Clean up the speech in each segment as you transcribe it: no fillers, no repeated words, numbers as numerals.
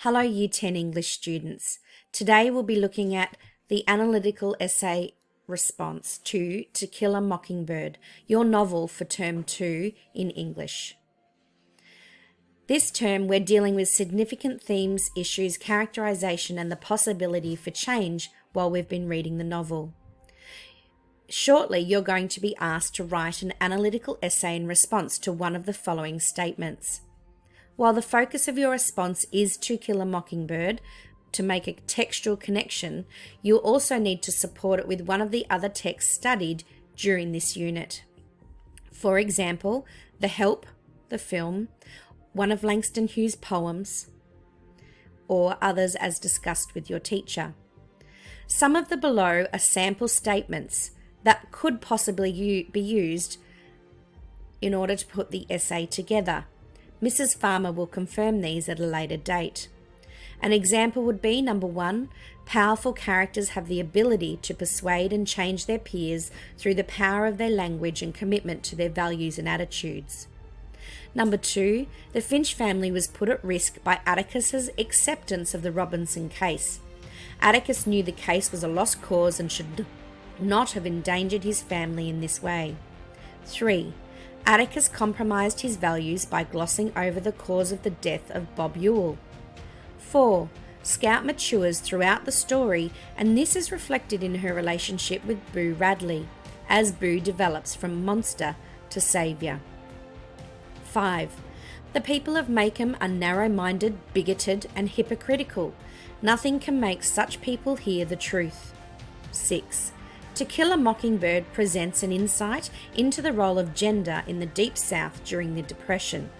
Hello Year 10 English students. Today we'll be looking at the analytical essay response to Kill a Mockingbird, your novel for Term 2 in English. This term we're dealing with significant themes, issues, characterization and the possibility for change while we've been reading the novel. Shortly, you're going to be asked to write an analytical essay in response to one of the following statements. While the focus of your response is To Kill a Mockingbird, to make a textual connection, you'll also need to support it with one of the other texts studied during this unit. For example, The Help, the film, one of Langston Hughes' poems, or others as discussed with your teacher. Some of the below are sample statements that could possibly be used in order to put the essay together. Mrs. Farmer will confirm these at a later date. An example would be, number 1, powerful characters have the ability to persuade and change their peers through the power of their language and commitment to their values and attitudes. Number 2, the Finch family was put at risk by Atticus's acceptance of the Robinson case. Atticus knew the case was a lost cause and should not have endangered his family in this way. 3, Atticus compromised his values by glossing over the cause of the death of Bob Ewell. 4, Scout matures throughout the story, and this is reflected in her relationship with Boo Radley, as Boo develops from monster to saviour. 5, the people of Maycomb are narrow-minded, bigoted and hypocritical. Nothing can make such people hear the truth. 6, To Kill a Mockingbird presents an insight into the role of gender in the Deep South during the Depression.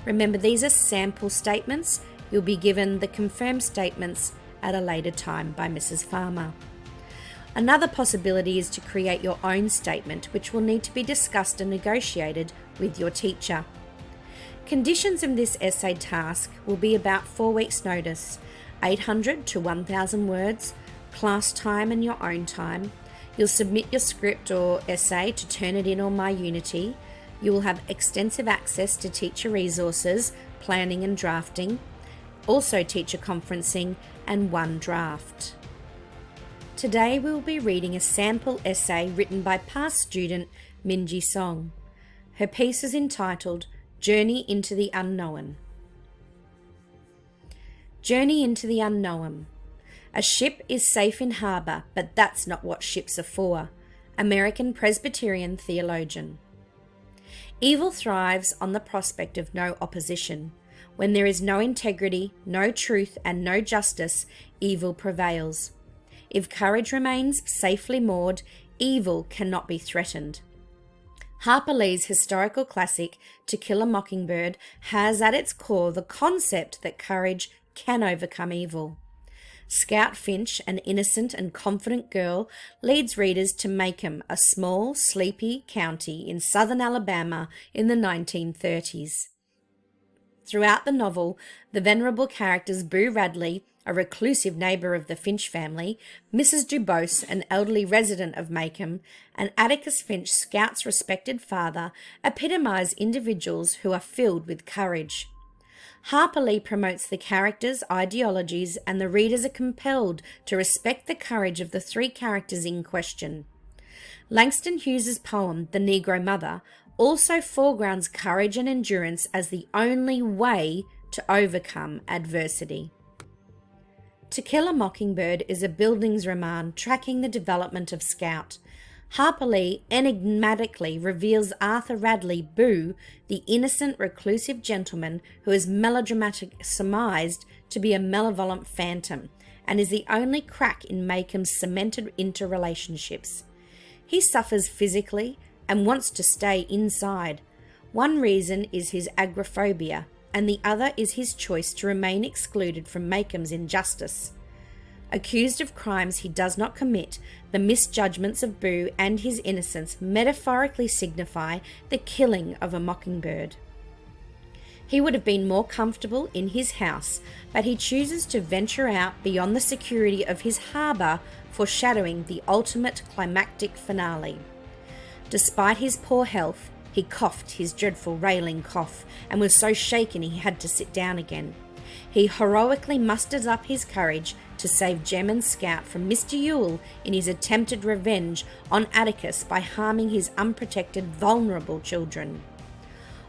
Remember, these are sample statements. You'll be given the confirmed statements at a later time by Mrs. Farmer. Another possibility is to create your own statement, which will need to be discussed and negotiated with your teacher. Conditions in this essay task will be about 4 weeks' notice, 800 to 1,000 words, class time and your own time. You'll submit your script or essay to Turnitin or MyUnity. You will have extensive access to teacher resources, planning and drafting, also teacher conferencing, and one draft. Today we will be reading a sample essay written by past student Minji Song. Her piece is entitled Journey into the Unknown. Journey into the Unknown. A ship is safe in harbour, but that's not what ships are for. American Presbyterian theologian. Evil thrives on the prospect of no opposition. When there is no integrity, no truth, and no justice, evil prevails. If courage remains safely moored, evil cannot be threatened. Harper Lee's historical classic, To Kill a Mockingbird, has at its core the concept that courage can overcome evil. Scout Finch, an innocent and confident girl, leads readers to Maycomb, a small, sleepy county in southern Alabama in the 1930s. Throughout the novel, the venerable characters Boo Radley, a reclusive neighbour of the Finch family, Mrs. Dubose, an elderly resident of Maycomb, and Atticus Finch, Scout's respected father, epitomise individuals who are filled with courage. Harper Lee promotes the characters, ideologies, and the readers are compelled to respect the courage of the 3 characters in question. Langston Hughes' poem, The Negro Mother, also foregrounds courage and endurance as the only way to overcome adversity. To Kill a Mockingbird is a Bildungsroman tracking the development of Scout. Harper Lee enigmatically reveals Arthur Radley, Boo, the innocent reclusive gentleman who is melodramatic surmised to be a malevolent phantom and is the only crack in Maycomb's cemented interrelationships. He suffers physically and wants to stay inside. One reason is his agoraphobia, and the other is his choice to remain excluded from Maycomb's injustice. Accused of crimes he does not commit, the misjudgments of Boo and his innocence metaphorically signify the killing of a mockingbird. He would have been more comfortable in his house, but he chooses to venture out beyond the security of his harbour, foreshadowing the ultimate climactic finale. Despite his poor health, he coughed his dreadful railing cough and was so shaken he had to sit down again. He heroically musters up his courage to save Jem and Scout from Mr. Yule in his attempted revenge on Atticus by harming his unprotected, vulnerable children.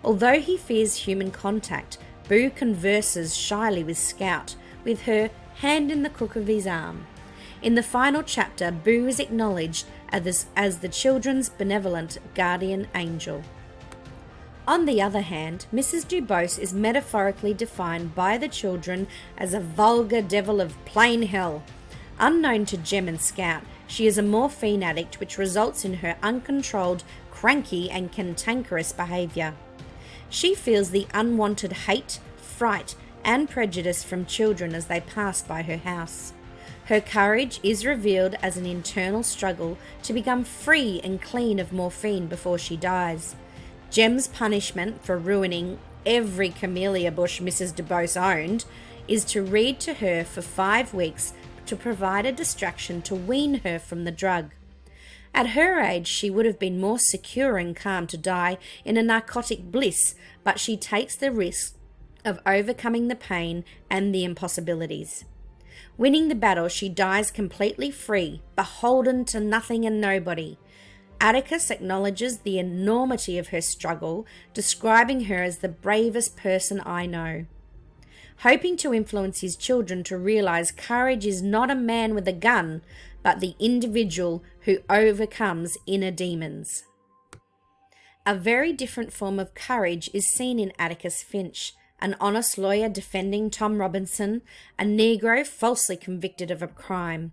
Although he fears human contact, Boo converses shyly with Scout, with her hand in the crook of his arm. In the final chapter, Boo is acknowledged as the children's benevolent guardian angel. On the other hand, Mrs. Dubose is metaphorically defined by the children as a vulgar devil of plain hell. Unknown to Jem and Scout, she is a morphine addict, which results in her uncontrolled, cranky and cantankerous behaviour. She feels the unwanted hate, fright and prejudice from children as they pass by her house. Her courage is revealed as an internal struggle to become free and clean of morphine before she dies. Jem's punishment for ruining every camellia bush Mrs. Dubose owned is to read to her for 5 weeks to provide a distraction to wean her from the drug. At her age, she would have been more secure and calm to die in a narcotic bliss, but she takes the risk of overcoming the pain and the impossibilities. Winning the battle, she dies completely free, beholden to nothing and nobody. Atticus acknowledges the enormity of her struggle, describing her as the bravest person I know. Hoping to influence his children to realize courage is not a man with a gun, but the individual who overcomes inner demons. A very different form of courage is seen in Atticus Finch, an honest lawyer defending Tom Robinson, a Negro falsely convicted of a crime.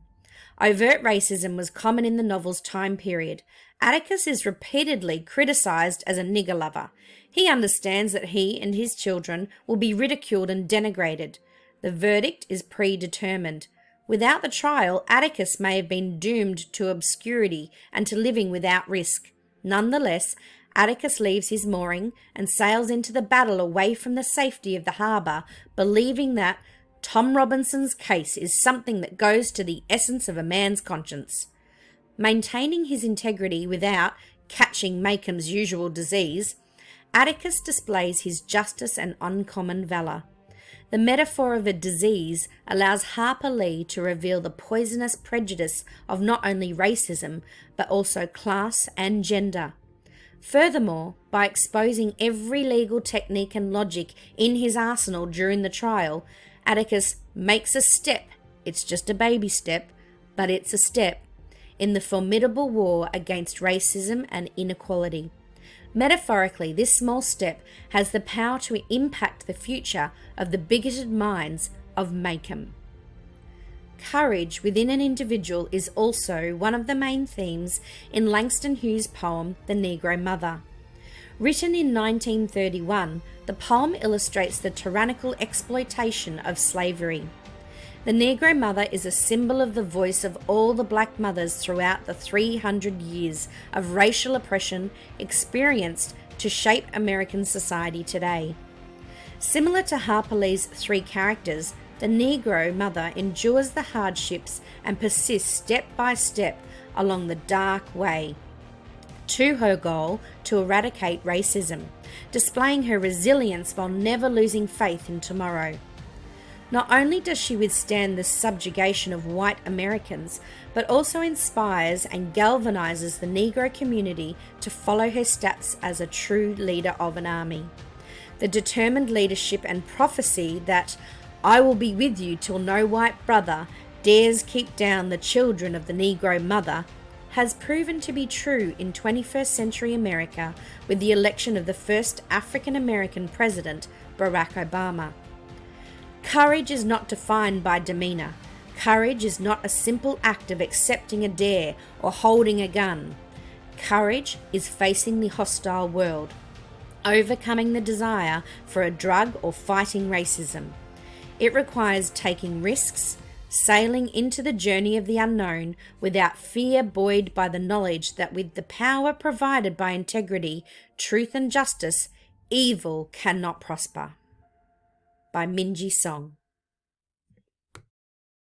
Overt racism was common in the novel's time period. Atticus is repeatedly criticised as a nigger lover. He understands that he and his children will be ridiculed and denigrated. The verdict is predetermined. Without the trial, Atticus may have been doomed to obscurity and to living without risk. Nonetheless, Atticus leaves his mooring and sails into the battle away from the safety of the harbour, believing that Tom Robinson's case is something that goes to the essence of a man's conscience. Maintaining his integrity without catching Macon's usual disease, Atticus displays his justice and uncommon valour. The metaphor of a disease allows Harper Lee to reveal the poisonous prejudice of not only racism, but also class and gender. Furthermore, by exposing every legal technique and logic in his arsenal during the trial, Atticus makes a step, it's just a baby step, but it's a step, in the formidable war against racism and inequality. Metaphorically, this small step has the power to impact the future of the bigoted minds of Macomb. Courage within an individual is also one of the main themes in Langston Hughes' poem, The Negro Mother. Written in 1931, the poem illustrates the tyrannical exploitation of slavery. The Negro Mother is a symbol of the voice of all the black mothers throughout the 300 years of racial oppression experienced to shape American society today. Similar to Harper Lee's 3 characters, the Negro Mother endures the hardships and persists step by step along the dark way to her goal to eradicate racism, displaying her resilience while never losing faith in tomorrow. Not only does she withstand the subjugation of white Americans, but also inspires and galvanizes the Negro community to follow her steps as a true leader of an army. The determined leadership and prophecy that "I will be with you till no white brother dares keep down the children of the Negro mother" has proven to be true in 21st century America with the election of the first African American president, Barack Obama. Courage is not defined by demeanor. Courage is not a simple act of accepting a dare or holding a gun. Courage is facing the hostile world, overcoming the desire for a drug or fighting racism. It requires taking risks, sailing into the journey of the unknown without fear, buoyed by the knowledge that with the power provided by integrity, truth and justice, evil cannot prosper. By Minji Song.